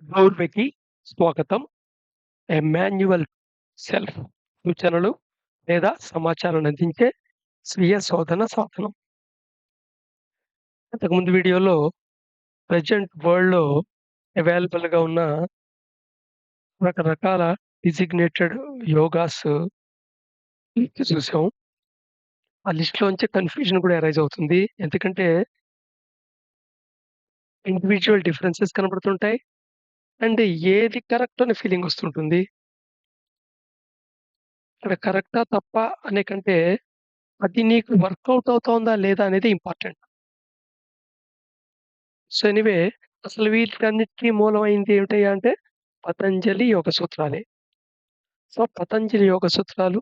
గౌర్వకి స్వాగతం. Manual self సూచనలు లేదా సమాచారాన్ని అందించే స్వీయ శోధన సాధనం. ఇంతకుముందు వీడియోలో ప్రెజెంట్ వరల్డ్‌లో అవైలబుల్‌గా ఉన్న రకరకాల డిజిగ్నేటెడ్ యోగాస్ లిస్ట్ చూసాం. ఆ లిస్ట్‌లోంచి కన్‌ఫ్యూజన్ కూడా అరైజ్ అవుతుంది. ఎందుకంటే ఇండివిడ్యువల్ డిఫరెన్సెస్ కనపడుతుంటాయి. అండ్ ఏది కరెక్ట్ అనే ఫీలింగ్ వస్తుంటుంది. ఇక్కడ కరెక్టా? తప్పా? అనే కంటే అది నీకు వర్కౌట్ అవుతోందా? లేదా? అనేది ఇంపార్టెంట్. సో, ఎనీవే అసలు వీటన్నిటికి మూలమైంది ఏమిటయ్యా అంటే పతంజలి యోగ సూత్రాలే. సో, పతంజలి యోగ సూత్రాలు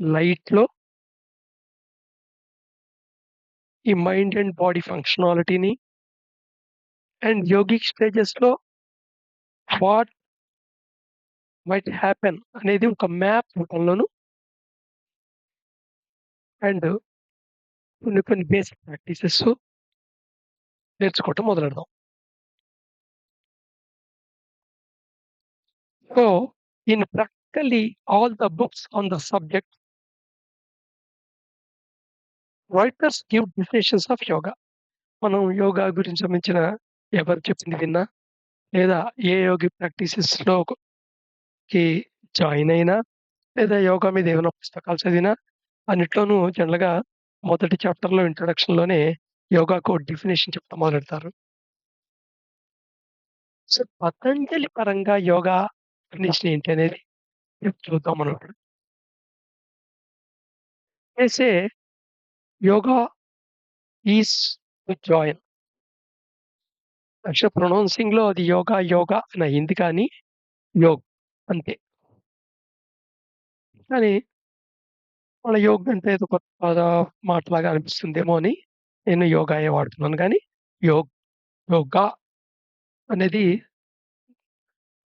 లైట్‌లో ఈ మైండ్ అండ్ బాడీ ఫంక్షనాలిటీని అండ్ యోగిక్ స్టేజెస్‌లో వాట్ మైట్ హ్యాపెన్ అనేది ఒక మ్యాప్ రూపంలోను అండ్ కొన్ని కొన్ని బేసిక్ ప్రాక్టీసెస్ నేర్చుకోవటం మొదలెడదాం. So, in practically all the books on the subject, writers give definitions of yoga. మనం యోగా గురించి సంబంధించిన ఎవరు చెప్పింది విన్నా, లేదా ఏ యోగి ప్రాక్టీసెస్‌లోకి జాయిన్ అయినా, లేదా యోగా మీద ఏమైనా పుస్తకాలు చదివినా, అన్నిట్లోనూ జనరల్‌గా మొదటి చాప్టర్‌లో ఇంట్రొడక్షన్‌లోనే యోగాకు డెఫినిషన్ చెప్తా మొదలెడతారు. సో, పతంజలి పరంగా యోగా డెఫినిషన్ ఏంటి అనేది ఇప్పుడు చూద్దాం మనం ఇప్పుడు. They say yoga is to join. Actual ప్రొనౌన్సింగ్‌లో అది యోగా, యోగా అని అయింది కానీ యోగ్ అంతే. కానీ మన యోగ్ అంటే ఏదో కొత్త మాటలాగా అనిపిస్తుందేమో అని నేను యోగాయే వాడుతున్నాను గానీ, యోగ్ యోగా అనేది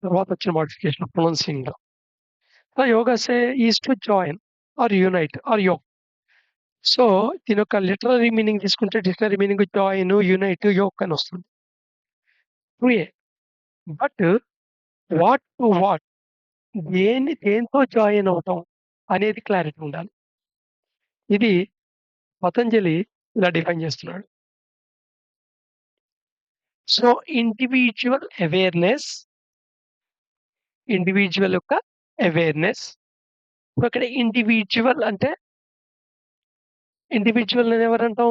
తర్వాతొచ్చిన మోడిఫికేషన్ ప్రొనౌన్సింగ్‌లో. So, yoga say is to join or unite or యోగ్. సో, దీని యొక్క లిటరరీ మీనింగ్ తీసుకుంటే డిక్షనరీ మీనింగ్ జాయిన్, యూనైట్, యోగ్ అని వస్తుంది. ట్రూయే. But what to what? దేనితో జాయిన్ అవ్వటం అనేది క్లారిటీ ఉండాలి. ఇది పతంజలి ఇలా డిఫైన్ చేస్తున్నాడు. సో, ఇండివిడ్యువల్ యొక్క అవేర్‌నెస్. ఇప్పుడు అక్కడ ఇండివిడ్యువల్ అంటే ఇండివిడ్యువల్‌ని ఎవరంటాం?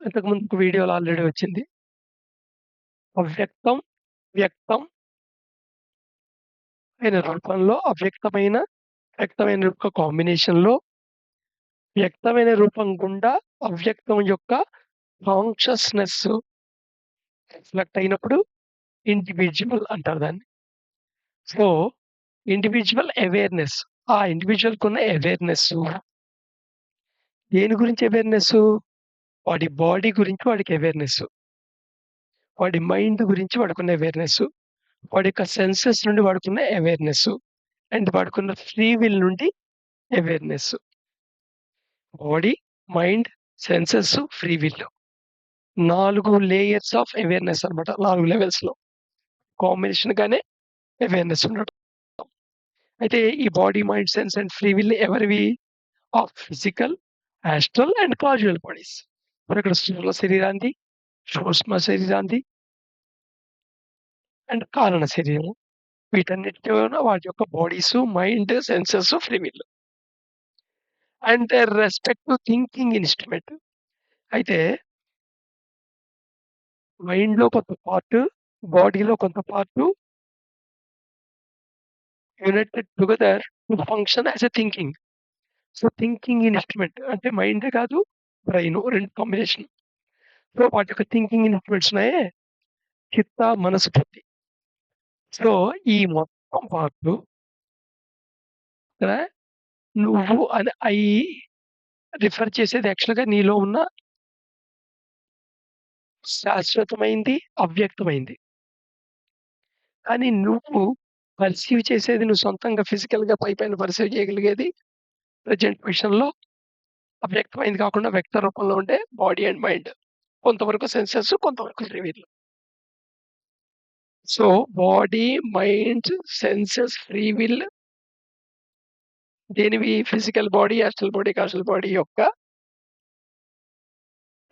ఇంతకుముందు ఒక వీడియోలో ఆల్రెడీ వచ్చింది. అవ్యక్తం, వ్యక్తం అయిన రూపంలో అవ్యక్తమైన, వ్యక్తమైన యొక్క కాంబినేషన్‌లో వ్యక్తమైన రూపం గుండా అవ్యక్తం యొక్క కాన్షియస్‌నెస్ రిఫ్లెక్ట్ అయినప్పుడు ఇండివిడ్యువల్ అంటారు దాన్ని. So, individual awareness. ఆ ఇండివిడ్యువల్‌కున్న అవేర్‌నెస్సు దేని గురించి అవేర్‌నెస్సు? వాడి బాడీ గురించి వాడికి అవేర్‌నెస్సు. వాడి మైండ్ గురించి వాడికున్న అవేర్‌నెస్సు. వాడి యొక్క సెన్సెస్ నుండి వాడికున్న అవేర్‌నెస్సు. అండ్ వాడికున్న ఫ్రీ విల్ నుండి awareness. Body, mind, senses, free will. 4 layers of awareness అన్నమాట. 4 లెవెల్స్‌లో కాంబినేషన్‌గానే అవేర్‌నెస్ ఉండడం. అయితే ఈ body, mind, sense and free will ఎవరివి? Of physical, astral and causal bodies. మరిక్కడ స్థూల శరీరానిది, సూక్ష్మ శరీరానిది అండ్ కారణ శరీరం. వీటన్నిటిలోను వాటి యొక్క bodies, mind, senses, free will. And they respect to thinking instrument. అయితే మైండ్‌లో కొంత పార్ట్, బాడీలో కొంత part united together to function as a thinking. So, thinking instrument అంటే మైండే కాదు, బ్రెయిను 2 కాంబినేషన్. సో, వాటి యొక్క థింకింగ్ ఇన్‌స్ట్రుమెంట్స్ ఉన్నాయే చిత్త, మనసు, బుద్ధి. సో, ఈ మొత్తం పార్టు ఇక్కడ నువ్వు అని రిఫర్ చేసేది యాక్చువల్‌గా నీలో ఉన్న శాశ్వతమైంది, అవ్యక్తమైంది. కానీ నువ్వు పర్సీవ్ చేసేది నువ్వు సొంతంగా ఫిజికల్‌గా పైపైన పర్సీవ్ చేయగలిగేది ప్రెజెంట్ పొజిషన్‌లో అవ్యక్తమైంది కాకుండా వ్యక్త రూపంలో ఉండే బాడీ అండ్ మైండ్. కొంతవరకు సెన్సెస్, కొంతవరకు free will. So, body, mind, senses, free will దేనివి physical body, astral body, causal body యొక్క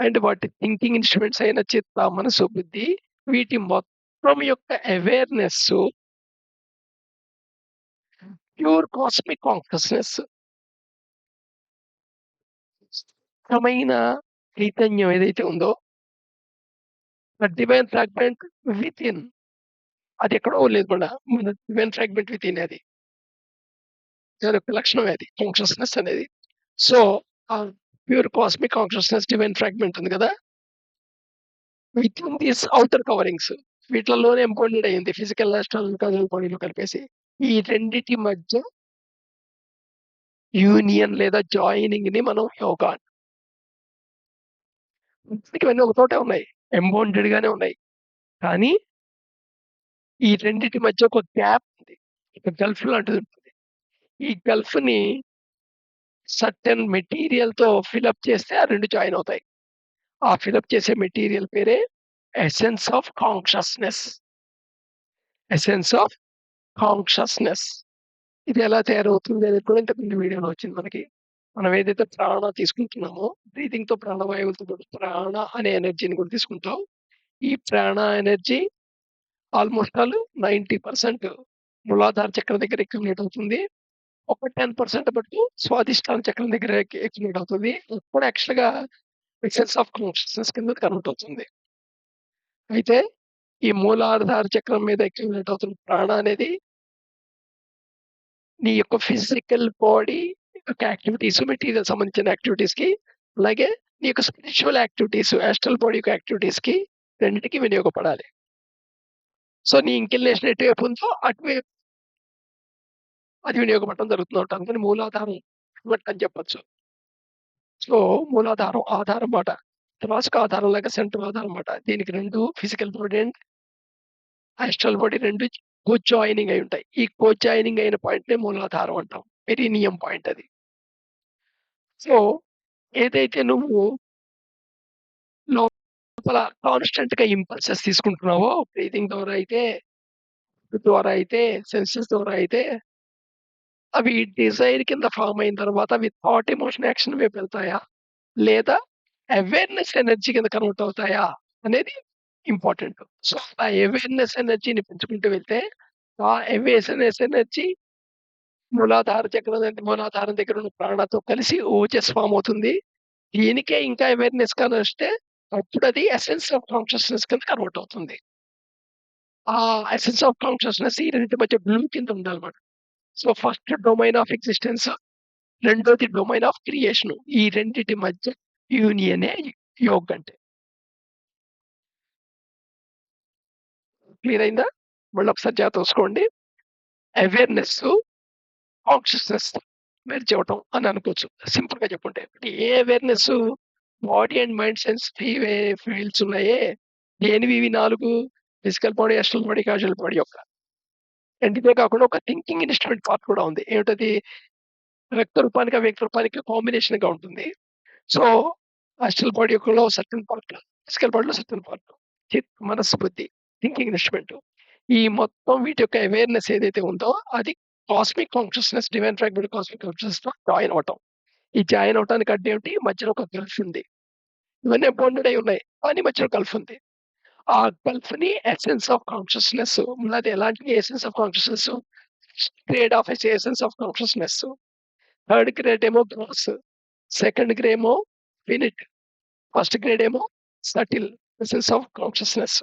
అండ్ వాటి థింకింగ్ ఇన్‌స్ట్రుమెంట్స్ అయిన చిత్త, మనసు, బుద్ధి వీటి మొత్తం యొక్క అవేర్‌నెస్సు ప్యూర్ కాస్మిక్ కాన్షియస్‌నెస్ స్థిరమైన చైతన్యం ఏదైతే ఉందో, ఆ డివైన్ ఫ్రాగ్మెంట్ వితిన్ అదెక్కడో లేదు మన డివైన్ ఫ్రాగ్మెంట్ వితిన్ అది. దానొక లక్షణమే అది కాన్షియస్‌నెస్ అనేది. సో, ఆ pure cosmic consciousness divine fragment ఉంది గదా! వితిన్ దీస్ ఔటర్ కవరింగ్స్ వీటిలలోనే ఎంబోడెడ్ అయింది. ఫిజికల్, ఆస్ట్రల్, కాజల్ బాడీలో కలిపేసి. ఈ రెండిటి మధ్య యూనియన్ లేదా జాయినింగ్‌ని మనం యోగా అంటాం. ఇవన్నీ ఒక చోటే ఉన్నాయి. ఎంబౌండెడ్ గానే ఉన్నాయి. కానీ ఈ రెండిటి మధ్య ఒక గ్యాప్ ఉంది. ఒక గల్ఫ్ లాంటిదుంటుంది. ఈ గల్ఫ్‌ని సర్టెన్ మెటీరియల్‌తో ఫిలప్ చేస్తే ఆ 2 జాయిన్ అవుతాయి. ఆ ఫిలప్ చేసే మెటీరియల్ పేరే essence of consciousness. Essence of consciousness. ఇది ఎలా తయారవుతుంది అనేది కూడా ఇంతకు ముందు వీడియోలో వచ్చింది మనకి. మనం ఏదైతే ప్రాణ తీసుకుంటున్నామో బ్రీతింగ్‌తో ప్రాణవాయువులతో పాటు ప్రాణ అనే ఎనర్జీని కూడా తీసుకుంటాం. ఈ ప్రాణ ఎనర్జీ ఆల్‌మోస్ట్ ఆల్ 90% మూలాధార చక్రం దగ్గర అక్యుములేట్ అవుతుంది. ఒక 10% మటుకు స్వాదిష్టాన చక్రం దగ్గర అక్యుములేట్ అవుతుంది. అప్పుడు యాక్చువల్‌గా ఎసెన్స్ ఆఫ్ కాన్షియస్‌నెస్ కింద కన్వర్ట్ అవుతుంది. అయితే ఈ మూలాధార చక్రం మీద అక్యుములేట్ అవుతున్న ప్రాణ అనేది నీ యొక్క ఫిజికల్ బాడీ యొక్క యాక్టివిటీస్, మెటీరియల్ సంబంధించిన యాక్టివిటీస్‌కి, అలాగే నీ యొక్క స్పిరిచ్యువల్ యాక్టివిటీస్, యాస్ట్రల్ బాడీ యొక్క యాక్టివిటీస్‌కి రెండిటికి వినియోగపడాలి. సో, నీ ఇంక్లినేషన్ ఎటువైపు ఉందో అటువైపు అది వినియోగపడటం జరుగుతుందన్నమాట. అందుకని మూలాధారం ఇన్వర్ట్ అని చెప్పొచ్చు. సో, మూలాధారం ఆధారం మాట. త్రాసుకు ఆధారం లాగా సెంట్రల్ ఆధారం మాట. దీనికి 2 physical body and astral body 2 joining అయి ఉంటాయి. ఈ జాయినింగ్ అయిన పాయింట్‌నే మూలాధారం అంటాం. పెరినియం పాయింట్ అది. సో, ఏదైతే నువ్వు లోపల కాన్స్టెంట్‌గా ఇంపల్సెస్ తీసుకుంటున్నావో బ్రీతింగ్ ద్వారా అయితే, సెన్సెస్ ద్వారా అయితే అవి డిజైర్ కింద ఫార్మ్ అయిన తర్వాత అవి థాట్, ఎమోషన్, యాక్షన్ వైపు వెళ్తాయా? లేదా అవేర్‌నెస్ ఎనర్జీ కింద కన్వర్ట్ అవుతాయా? అనేది ఇంపార్టెంట్. సో, ఆ అవేర్‌నెస్ ఎనర్జీని పెంచుకుంటూ వెళ్తే, ఆ అవేర్‌నెస్ ఎనర్జీ మూలాధారం దగ్గర ఉన్న ప్రాణతో కలిసి ఓజస్ ఫార్మ్ అవుతుంది. దీనికే ఇంకా అవేర్‌నెస్ కనొస్తే అప్పుడది ఎసెన్స్ ఆఫ్ కాన్షియస్‌నెస్ కింద కన్వర్ట్ అవుతుంది. ఆ ఎసెన్స్ ఆఫ్ కాన్షియస్‌నెస్ ఈ రెండిటి మధ్య బ్లూ కింద ఉండాలన్నమాట. So, first domain of existence, రెండోది డొమైన్ ఆఫ్ క్రియేషన్. ఈ రెండిటి మధ్య యూనియనే యోగ్ అంటే. క్లియర్ అయిందా? మళ్ళొకసారి జాగ్రత్తగా అవేర్‌నెస్సు, కాన్షియస్‌నెస్ మెర్జ్ అవ్వటం అని అనుకోవచ్చు. సింపుల్‌గా చెప్పుంటే. ఏ awareness body and mind sense fields ఉన్నాయే. దేనివి ఇవి 4 physical body, astral body, causal body యొక్క. అండ్ ఇదే కాకుండా ఒక థింకింగ్ ఇన్‌స్ట్రుమెంట్ పార్ట్ కూడా ఉంది. ఏమిటది? వ్యక్త రూపానికి, అవ్యక్త రూపానికి కాంబినేషన్‌గా ఉంటుంది. సో, అస్ట్రల్ బాడీ యొక్కలో సర్టెన్ పార్ట్, ఫిజికల్ బాడీలో సర్టెన్ పార్ట్. మనస్సు, బుద్ధి, థింకింగ్ ఇన్‌స్ట్రుమెంట్. ఈ మొత్తం వీటి యొక్క అవేర్‌నెస్ ఏదైతే ఉందో అది cosmic consciousness, divine fragment cosmic కాన్షియస్‌నెస్‌తో జాయిన్ అవ్వటం. ఈ జాయిన్ అవ్వటానికి అడ్డేమిటి? మధ్యలో ఒక గల్ఫ్ ఉంది. ఇవన్నీ బౌండెడ్ అయి ఉన్నాయి. కానీ మధ్యలో గల్ఫ్ ఉంది. ఆ గల్ఫ్‌ని ఎసెన్స్ ఆఫ్ కాన్షియస్‌నెస్ అది ఎలాంటి essence of consciousness grade of essence of consciousness. Third grade ఏమో గ్రాస్. సెకండ్ గ్రేడ్ ఏమో ఫినిట్. ఫస్ట్ గ్రేడ్ ఏమో subtle essence of consciousness.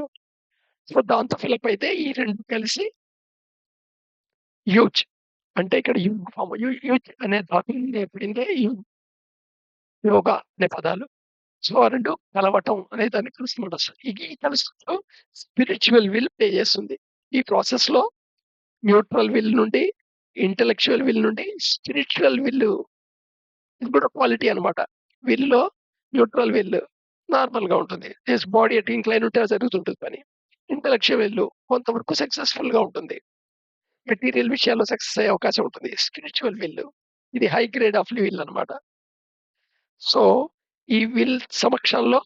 So, దాంతో ఫిలప్ అయితే ఈ 2 కలిసి హ్యూజ్. అంటే ఇక్కడ యుగ్ ఫార్మ్ హ్యూజ్ అనే ధాతువు నుండి ఏర్పడిందే యోగా అనే పదాలు. సో, ఆ 2 కలవటం అనే దాన్ని కలుస్తున్నమాట. ఈ కలుస్తూ స్పిరిచ్యువల్ విల్ ప్లే చేస్తుంది. ఈ ప్రాసెస్‌లో న్యూట్రల్ విల్ నుండి, ఇంటలెక్చువల్ విల్ నుండి స్పిరిచ్యువల్ విల్ ఇది కూడా క్వాలిటీ అన్నమాట. విల్‌లో న్యూట్రల్ విల్ నార్మల్‌గా ఉంటుంది. బాడీ ఎటు ఇంక్లైన్ ఉంటే అది జరుగుతుంటది పని. ఇంటలెక్చువల్ విల్ కొంతవరకు సక్సెస్‌ఫుల్‌గా ఉంటుంది. మెటీరియల్ విషయాల్లో సక్సెస్ అయ్యే అవకాశం ఉంటుంది. స్పిరిచ్యువల్ విల్ ఇది హై గ్రేడ్ ఆఫ్ విల్ అన్నమాట. సో, ఈ విల్ సమక్షంలో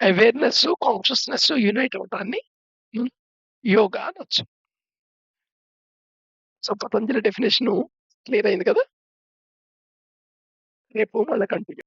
అవేర్‌నెస్, కాన్షియస్‌నెస్ యునైట్ అవ్వటాన్ని హ్మ్. యోగా అనొచ్చు. సో, పతంజలి డెఫినిషను క్లియర్ అయింది కదా! రేపు మళ్ళా కంటిన్యూ